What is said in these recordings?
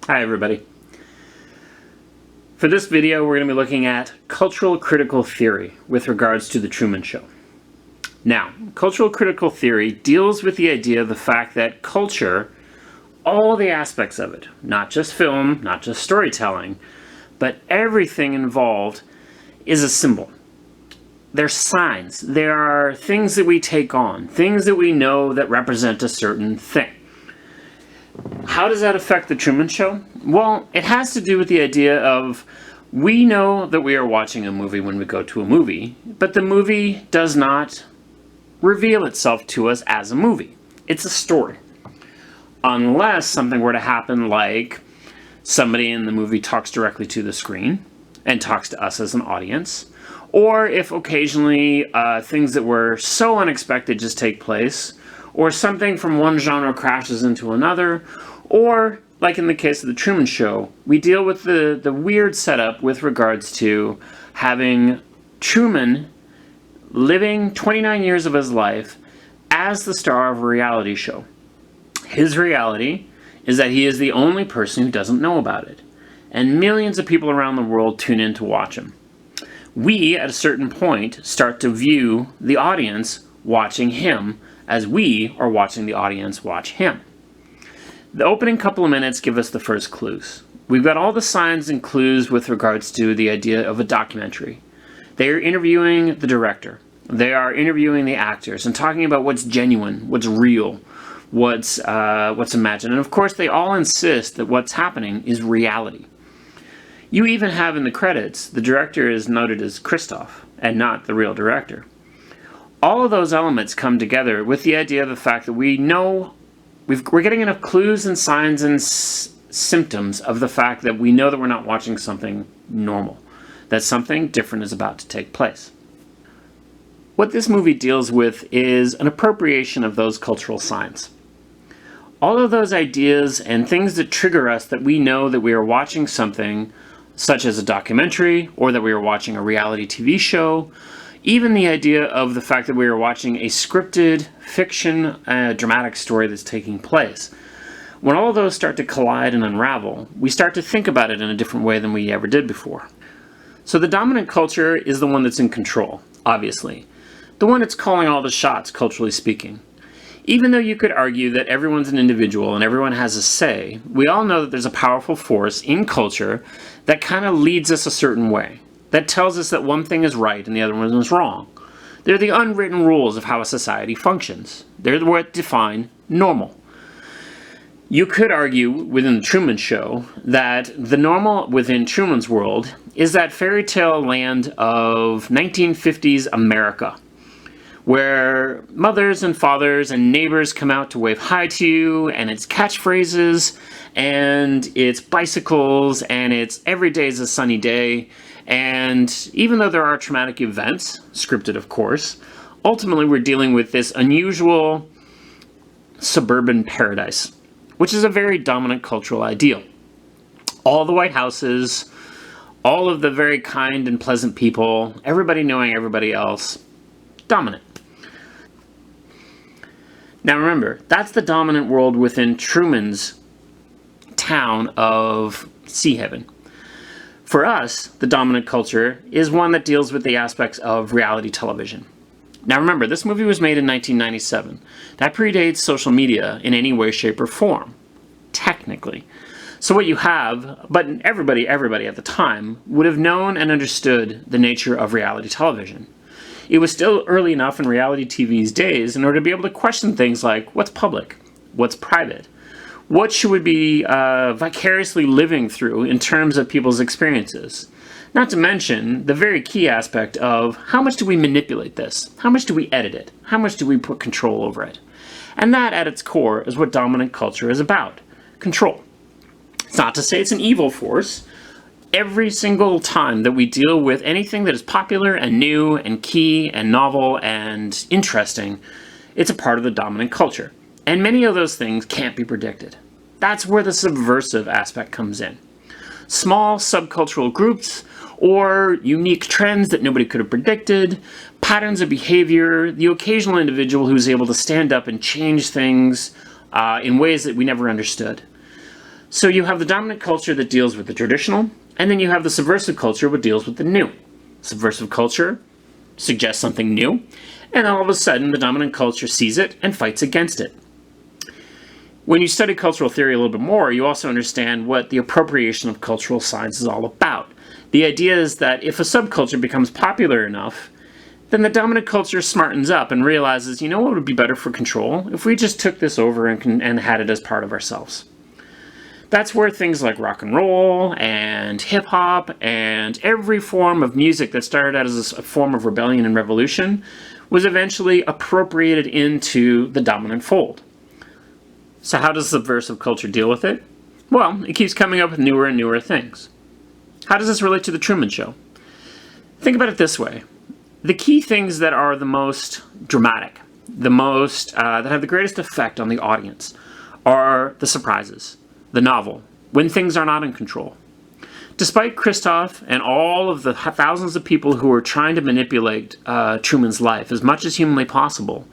Hi everybody. For this video we're going to be looking at cultural critical theory with regards to the Truman Show. Now, cultural critical theory deals with the idea of the fact that culture, all the aspects of it, not just film, not just storytelling, but everything involved is a symbol. They're signs. There are things that we take on, things that we know that represent a certain thing. How does that affect the Truman Show? Well, it has to do with the idea of we know that we are watching a movie when we go to a movie, but the movie does not reveal itself to us as a movie. It's a story. Unless something were to happen like somebody in the movie talks directly to the screen and talks to us as an audience, or if occasionally things that were so unexpected just take place, or something from one genre crashes into another, or, like in the case of the Truman Show, we deal with the weird setup with regards to having Truman living 29 years of his life as the star of a reality show. His reality is that he is the only person who doesn't know about it, and millions of people around the world tune in to watch him. We, at a certain point, start to view the audience watching him as we are watching the audience watch him. The opening couple of minutes give us the first clues. We've got all the signs and clues with regards to the idea of a documentary. They are interviewing the director. They are interviewing the actors and talking about what's genuine, what's real, what's imagined. And of course, they all insist that what's happening is reality. You even have in the credits, the director is noted as Christoph and not the real director. All of those elements come together with the idea of the fact that we know we're getting enough clues and signs and symptoms of the fact that we know that we're not watching something normal, that something different is about to take place. What this movie deals with is an appropriation of those cultural signs. All of those ideas and things that trigger us that we know that we are watching something such as a documentary or that we are watching a reality TV show, even the idea of the fact that we are watching a scripted fiction, dramatic story that's taking place. When all of those start to collide and unravel, we start to think about it in a different way than we ever did before. So the dominant culture is the one that's in control, obviously. The one that's calling all the shots, culturally speaking. Even though you could argue that everyone's an individual and everyone has a say, we all know that there's a powerful force in culture that kind of leads us a certain way, that tells us that one thing is right and the other one is wrong. They're the unwritten rules of how a society functions. They're what define normal. You could argue within the Truman Show that the normal within Truman's world is that fairy tale land of 1950s America, where mothers and fathers and neighbors come out to wave hi to you, and it's catchphrases, and it's bicycles, and it's every day is a sunny day. And even though there are traumatic events, scripted of course, ultimately we're dealing with this unusual suburban paradise, which is a very dominant cultural ideal. All the white houses, all of the very kind and pleasant people, everybody knowing everybody else, dominant. Now remember, that's the dominant world within Truman's town of Sea Haven. For us, the dominant culture is one that deals with the aspects of reality television. Now remember, this movie was made in 1997. That predates social media in any way, shape, or form, technically. So what you have, but everybody at the time would have known and understood the nature of reality television. It was still early enough in reality TV's days in order to be able to question things like what's public, what's private, what should we be vicariously living through in terms of people's experiences. Not to mention the very key aspect of how much do we manipulate this? How much do we edit it? How much do we put control over it? And that, at its core, is what dominant culture is about. Control. It's not to say it's an evil force. Every single time that we deal with anything that is popular and new and key and novel and interesting, it's a part of the dominant culture. And many of those things can't be predicted. That's where the subversive aspect comes in. Small subcultural groups or unique trends that nobody could have predicted, patterns of behavior, the occasional individual who's able to stand up and change things in ways that we never understood. So you have the dominant culture that deals with the traditional, and then you have the subversive culture which deals with the new. Subversive culture suggests something new, and all of a sudden the dominant culture sees it and fights against it. When you study cultural theory a little bit more, you also understand what the appropriation of cultural signs is all about. The idea is that if a subculture becomes popular enough, then the dominant culture smartens up and realizes, you know what would be better for control? If we just took this over and had it as part of ourselves. That's where things like rock and roll and hip hop and every form of music that started out as a form of rebellion and revolution was eventually appropriated into the dominant fold. So how does subversive culture deal with it? Well, it keeps coming up with newer and newer things. How does this relate to the Truman Show? Think about it this way. The key things that are the most dramatic, that have the greatest effect on the audience, are the surprises, the novel, when things are not in control. Despite Christoph and all of the thousands of people who are trying to manipulate Truman's life as much as humanly possible,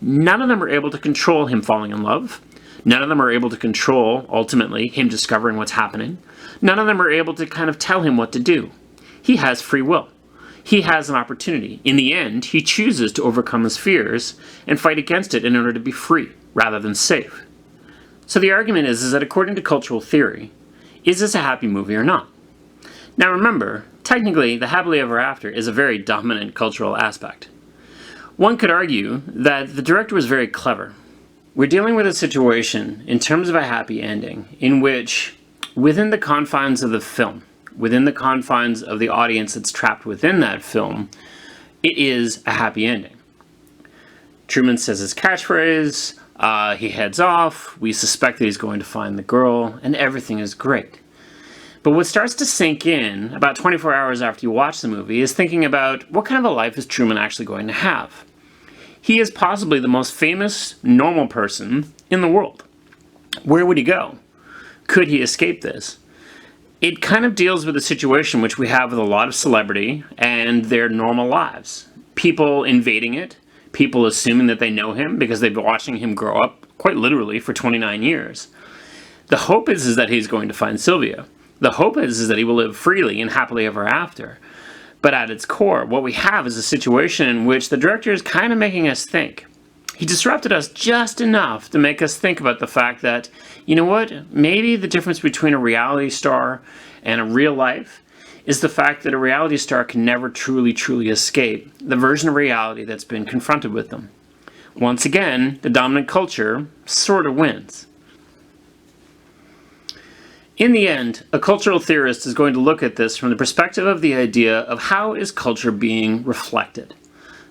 none of them are able to control him falling in love. None of them are able to control, ultimately, him discovering what's happening. None of them are able to kind of tell him what to do. He has free will. He has an opportunity. In the end, he chooses to overcome his fears and fight against it in order to be free, rather than safe. So the argument is that according to cultural theory, is this a happy movie or not? Now remember, technically, the happily ever after is a very dominant cultural aspect. One could argue that the director was very clever. We're dealing with a situation, in terms of a happy ending, in which, within the confines of the film, within the confines of the audience that's trapped within that film, it is a happy ending. Truman says his catchphrase, he heads off, we suspect that he's going to find the girl, and everything is great. But what starts to sink in, about 24 hours after you watch the movie, is thinking about what kind of a life is Truman actually going to have. He is possibly the most famous, normal person in the world. Where would he go? Could he escape this? It kind of deals with a situation which we have with a lot of celebrity and their normal lives. People invading it, people assuming that they know him because they've been watching him grow up, quite literally, for 29 years. The hope is that he's going to find Sylvia. The hope is that he will live freely and happily ever after. But at its core, what we have is a situation in which the director is kind of making us think. He disrupted us just enough to make us think about the fact that, you know what, maybe the difference between a reality star and a real life is the fact that a reality star can never truly escape the version of reality that's been confronted with them. Once again, the dominant culture sort of wins. In the end, a cultural theorist is going to look at this from the perspective of the idea of how is culture being reflected.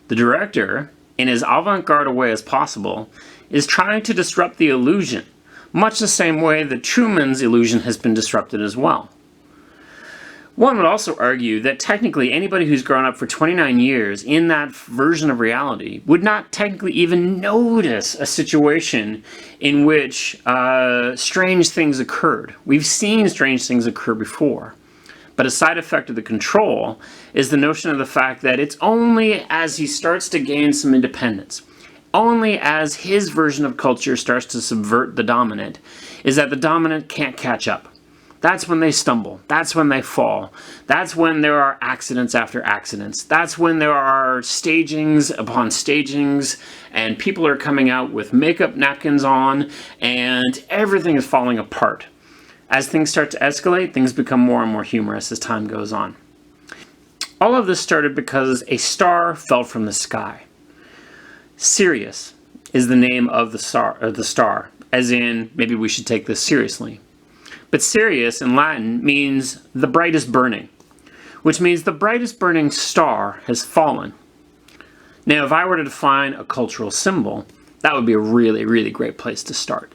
The director, in as avant-garde a way as possible, is trying to disrupt the illusion, much the same way that Truman's illusion has been disrupted as well. One would also argue that technically anybody who's grown up for 29 years in that version of reality would not technically even notice a situation in which strange things occurred. We've seen strange things occur before. But a side effect of the control is the notion of the fact that it's only as he starts to gain some independence, only as his version of culture starts to subvert the dominant, is that the dominant can't catch up. That's when they stumble. That's when they fall. That's when there are accidents after accidents. That's when there are stagings upon stagings, and people are coming out with makeup napkins on, and everything is falling apart. As things start to escalate, things become more and more humorous as time goes on. All of this started because a star fell from the sky. Sirius is the name of the star, as in, maybe we should take this seriously. But Sirius in Latin means the brightest burning, which means the brightest burning star has fallen. Now, if I were to define a cultural symbol, that would be a really great place to start.